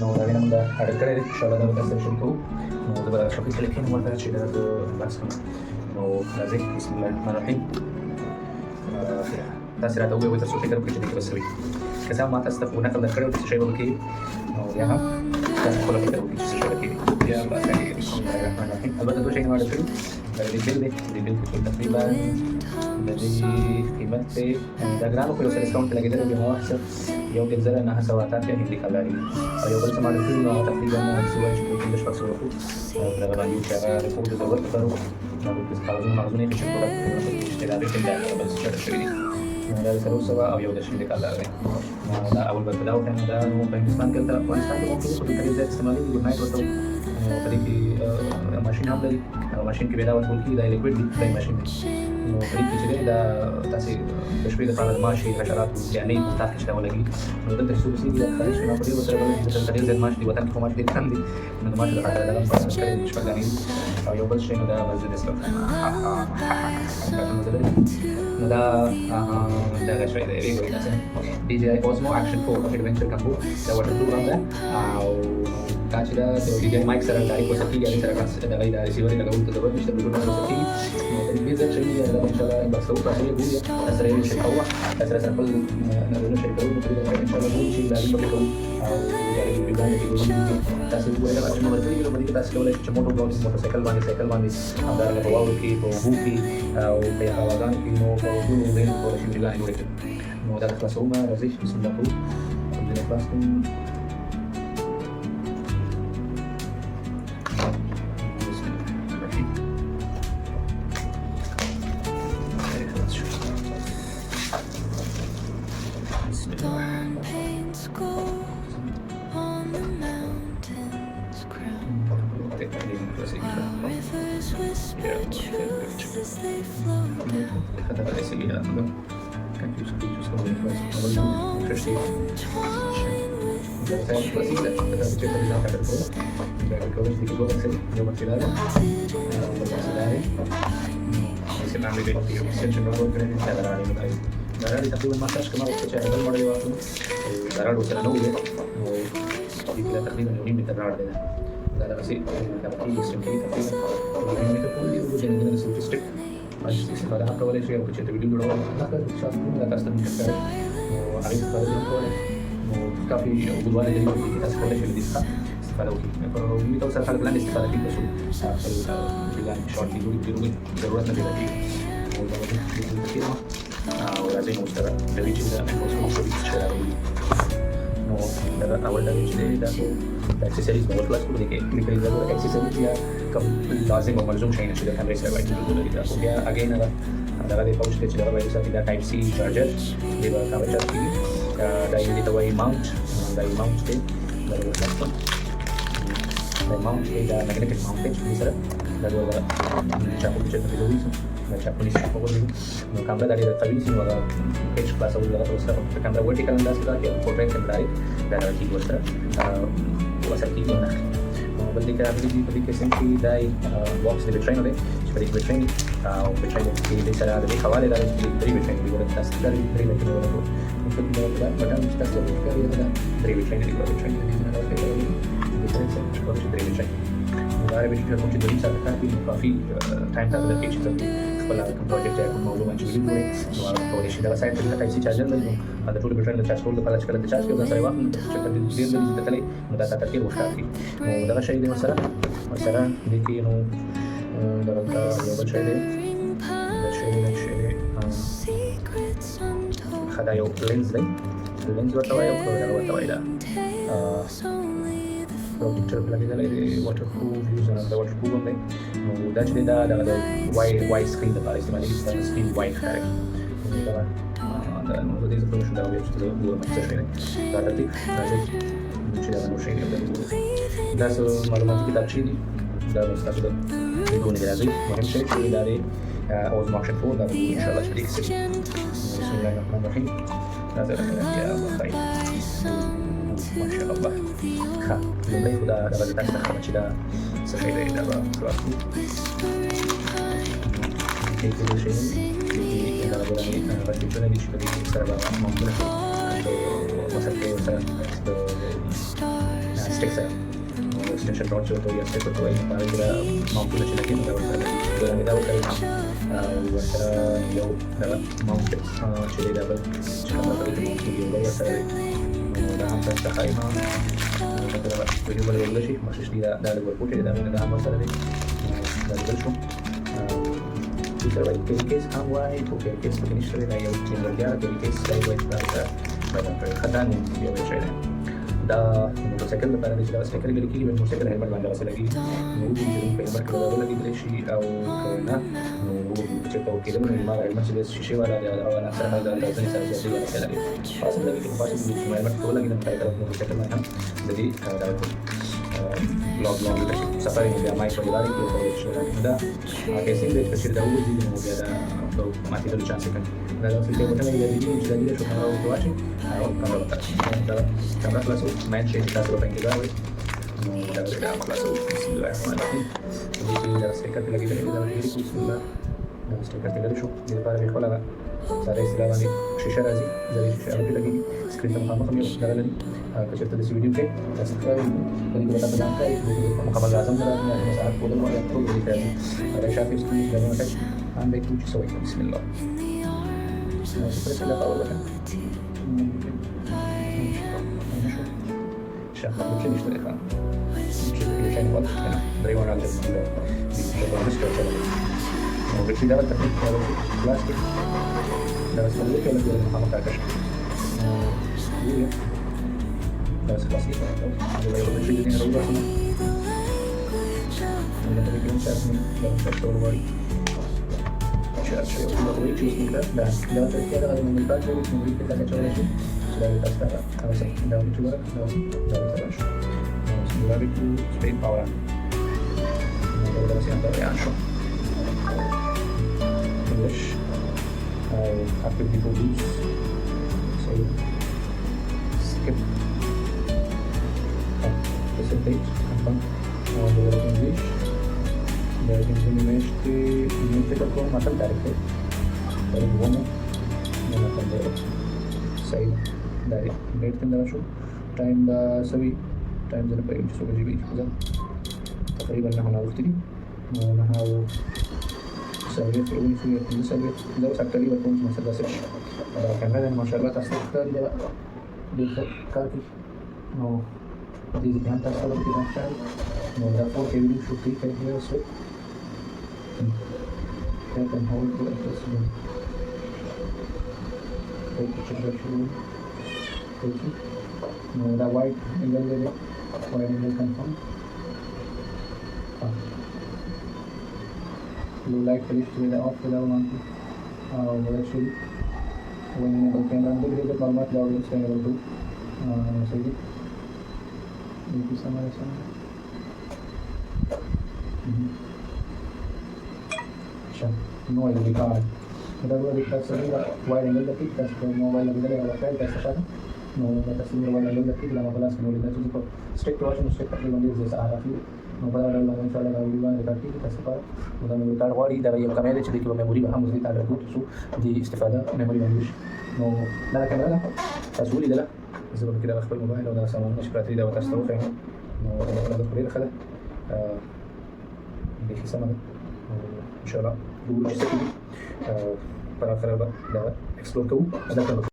نو دا وینم دا اډر کړی دی ان شاء الله دا به تاسو سره شریک کوو. نو زه به دا شوکیس ته لیکم ورته چې دا زه بحث کوم. نو راځئ بسم الله الرحمن الرحیم. تاسو راته ووایئ تاسو فکر وکړئ چې دې کې به څه وي. که څه هم ما تاسو ته خو نقل درکړی و چې څه شی به پکې وي، نو بیا هم تاسو خپله فکر وکړئ چې څه شی پکې وي. بیا به بسم الله الرحمن الرحیم. البته دوه شیونه مې اډر کړي. دا د دې بل دی، د دې بل کې تقریبا د دې قیمت دی دا ګرانو خو یو څه ډسکاونټ پې لګېدلی بیا ما واخیسته 1988 هندي کالري او یو بل څه ما اډر کړي نو هغه تقریبا څه وایي چې 1500 وو په هغه باندې چې هغه د کوم د ضرورت لپاره وو. نو د کاغذونو مغزونه یې چې ټول چې دا ریټل دا بل څه اډر کړي دي. نو دا 300 او یو 10 کالر دی. نو دا اول به دا وکړم دا نو په هندوستان کې تر افغانستان کې ممکن خو د ډېر استعمالي ګډ نایټ ورته په دې کې ماشین هم لري. ماشین کې به دا ورکول کېږي دا لیکوډ دی دا ماشین دی. نو په دې کې چې دی دا تاسې د شپې لپاره د ماشي حشراتو جانې تاسو کې ولګي. نو دلته چې څوک اوسېږي دا خارج شي نو په دې ورسره بلل چې دلته ډېر زیات ماش دي وطن کې خو ماش ډېر کم دي. نو د ماش لپاره دا هم کړی شپږ دي او یو بل شی نو دا مسجد اسلام نو دا دغه شی دی ویګوري تاسو DJI Osmo Action 4 Adventure Combo دا واټر پروف هم ده او دا چې دا د DJI مایک سره ډایرکټ وصل کېږي هغې سره بس دغه یې دا ریسیور یې لګولو ته ضرورت نشته بلوټوث سره وصل کېږي. نو د دې ځای چې دا انشاءالله بس ورو تاسو یې ګورئ تاسو سره یې شریک کوه تاسو سره خپل نظرونه شریک کوو نو پرې انشاءالله ګورو چې لازم به کوو او یاري ویډیوګانې کې ګورو تاسو وګورئ دا چې نو ورته یو باندې تاسو کولای شئ چې موټر موټرسایکل باندې سایکل باندې همدارنګه په واورو کې په اوبو کې او په هواګانو کې نو په ټولو ځایونو کولای شئ ویډیوګانې جوړې کړئ. نو دا خلاصومه راځئ بسم الله کوو دا خلاص کوم. هذا بقى سيئة كان في سكوت وصول بس أول كرسي ده وسيلة ده بتجيب لنا حاجة كده ده بيكون في جوه مثلا يوم الثلاثاء بس الثلاثاء يصير عندي بيت فيه بس شو بقول كده هذا على المدعي ده تقريبا ما كاش كمان وقت شهر المرة اللي وقته ده وصلنا نوي ودي كده تقريبا يومين بتدرار ده ده بس ده بقول بس يمكن تقريبا يومين تقول لي وجه عندنا سوفيستيك استفاده هم کولای شي او چې ته ویډیو جوړول تاسو شاسته دا تاسو ته مشکل او هغه استفاده کولای نو کافي وګورئ چې تاسو کولای شئ د دې استفاده وکړئ. په ویډیو تاسو خلک لاندې استفاده کوي تاسو خپل ویډیو شارټ ویډیو ضرورت نه لري او دا وایي او راځي نو سره د ویډیو د اوسو نو دا اول دا چې دا اکسسوریز په خلاص کولو کې لیکل دا اکسسوریز یا کوم لازم او ملزوم شي چې د کیمرې سره وایي د دا خو بیا اگین دا د پاوچ چې دا وایي چې دا ټایپ سی چارجر دی په کاوه چارج کیږي دا یې ته وایي ماونټ دا یې ماونټ دی دا ورته دا ماونټ دی دا میګنیټک ماونټ دی سره دا ورته چاپو چې ته دوی دا چاپو نشي په وګورئ نو کیمرا دا ډېر قوي سي ولا پیچ کلاس او دا سره کیمرا ورټیکل انداز کې دا کې پورټریټ کیمرا دا راځي ورسره وسره کیږي نه بل دې کې راځي په دې کې سم کې دا باکس د ټرینر دی چې په دې کې ټرینر او په ټرینر کې د سره د حواله دا چې درې ټرینر دی ورته تاسو درې ټرینر کې ورته نو په دې کې دا بټن چې تاسو کوي دا درې ټرینر دی ورته ټرینر دی نه راځي د څه چې کوم چې درې ټرینر دا به چې کوم چې درې سره کافي کافي ټایم تاسو د کې چې خپل کوم پروجیکټ یا کوم موضوع باندې ویډیو جوړې نو هغه کولای شي دا سایت ته ټایپ سي چارجر لري دا ټول بټن له چارج کول لپاره چې کله د چارج کې دا سره واخلو چې کله دې ډیر لري ته نو دا تاسو کې وښاتي نو دا شی دې سره دې کې نو دا یو بل شی دی دا شی خدای یو لینز دی لینز ورته وایي او دا ورته وایي دا پروټیکټر لګیدل دی واټر پروف یوز نه دا واټر پروف دی نو دا چې دا د وای سکرین لپاره استعمالي کیږي سکرین وای ښکاري دا نو د دې څه شو دا وایي چې دا څه شي دا ترتیب راځي چې دا نو شي دا څه معلوماتي کتابچې دي دا تاسو د ویډیو نه راځي مهم شی چې دا دی Osmo Action 4 دا ان شاء الله شریک شي بسم الله الرحمن الرحیم دا زه راځم یا بخیر ما شاء الله ښه لومړی خو دا دغه تاسو ته ښه چې دا څه شی دی دا به خلاص کړو کې څه شی دی دا به هغه فیچرونه دي چې په دې سره به موجود شي او مثلا کې سره سټیک سره extension rod چې ورته وایي سټیک ورته وایي په هغې کې دا ماونټونه چې لګي نو دا ورسره لګي دا ورسره ورسره یو دغه ماونټ چې دی دا بل چې کوم راته چې ماونټ کېږي یو ورسره دی نو دا هم تاسو ته ښایي ما مثلا ویډیو بل ویلی شي مخصوص دي دا لږ ورپوټې دی دا مینه دا هم ورسره دی دا لیدل شو فکر وایي کیس هم وایي خو کیس پکې نشته دی دا یو ځانګړتیا ده کیس دا یو وایي چې دا ورته بیان کړی ښه دا نو یو شی دی دا موټرسایکل لپاره دی چې دا سټیکر لیکل کېږي موټرسایکل هیلمټ باندې دغسې لګي نو وګورو چې په هیلمټ کې به دا ولګېدلی شي او که نه نو وګورو چې په کېدل نو ما هیلمټ چې دی شیشې والا دی هغه والا اکثره خلک دا ځینې سره زیاتې والا شی لګي خاص هم لګي خو خاص چې هیلمټ کې ولګېدل نو طرف موټرسایکل باندې هم د دې دا لوګ سفر یې بیا مایک په لارې کې وکړل شو دا کیسینګ دی چې دا وګوري نو بیا دا ماتېدلو چانس یې کوي دا داسې چې بوټونه یې لګېدلي چې لګېدلی شو هغه ورته واچوي او کمره ورته دا کمره خلاصو مین شی چې تاسو ورته انتظار وایي نو دا به دا خلاصو بسم الله الرحمن الرحیم چې دا سټیکر پرې لګېدلی دی دا لري بسم الله دا سټیکر پرې لري شو دې لپاره مې خپله ساره اصطلاح باندې شیشه راځي زري شیشه هغه پرې لګېږي سکرین ته مخامخ هم یو دغه لري که چېرته داسې ویډیو کې تاسو ښکاري په دې کې به تاسو بیان کړئ مخامخ اعظم ته راځي یا مساحت ښودل وایي ټول دې ته راځي هغه شاته ستونزې ډبونه ټچ هم به کوم چې څه وایي بسم الله سپرس الله أول واحد شاف ممكن يشتري خان ممكن كان واضح هنا دريون على الجبل بالنسبة للشباب وبكذا ده التكنيك هذا بلاستيك ده بس ملك ولا ده محمد عكاش بس بسيط هذا يقول شيء جديد روضة هنا أنا تبي كم ساعة من لو تشتغل وايد شيء وطويل شيء اسمه كذا لا تركيا هذا من الباج اللي اسمه ريكي كذا شغله شيء سلاوي تستاهل هذا صح ده بتشوفه ده تلاش سلاوي بيكو سبين باورا هذا بس يعني ده شو ليش after people lose so skip percentage confirm ده English ده كنتوني ماشي نتكلم مثلا دايركت الومو أنا كنت سعيد دايركت دايركت كنا شو تايم سوي تايم زين بقى يمشي سوق جيبي كذا تقريبا نحن وقتي ونحن سويت أول في سويت ده بس أكتر يبقى كون مثلا سيرش كمان ما شاء الله تصدق ده بيخ كاركي نو دي كان تصدق كده شاي نو ده فوق كده شو في كده سوي can hold the adjustment. Take the trajectory. Take it. Now the white angle there. White angle confirm. Blue light flash with the off without on. Actually, when you can run the normal cloud is able to say it. Maybe somewhere. No ID card. Kita gua dikasih wide angle detik, kasih mobile lagi dari awal file kasih apa? No, kita kasih mobile angle detik 15 menit dan cukup stick to watch stick tapi mandi जैसा आ रहा है. Mobile ada lagi insyaallah kalau juga dekat kita kasih apa? Mudah memory card wali dari yang kamera jadi kalau memory baham mesti ada tu tu di istifada memory mandish. No, لا kamera lah. تسويلي ده لا. إذا بدك كده بخبر الموبايل لو ده سامون مش براتري ده وتستوى فاهم. No, أنا بخبر خلا. بيخي سامون. إن شاء الله. Dulu sih para kerabat dapat explore kau ada kan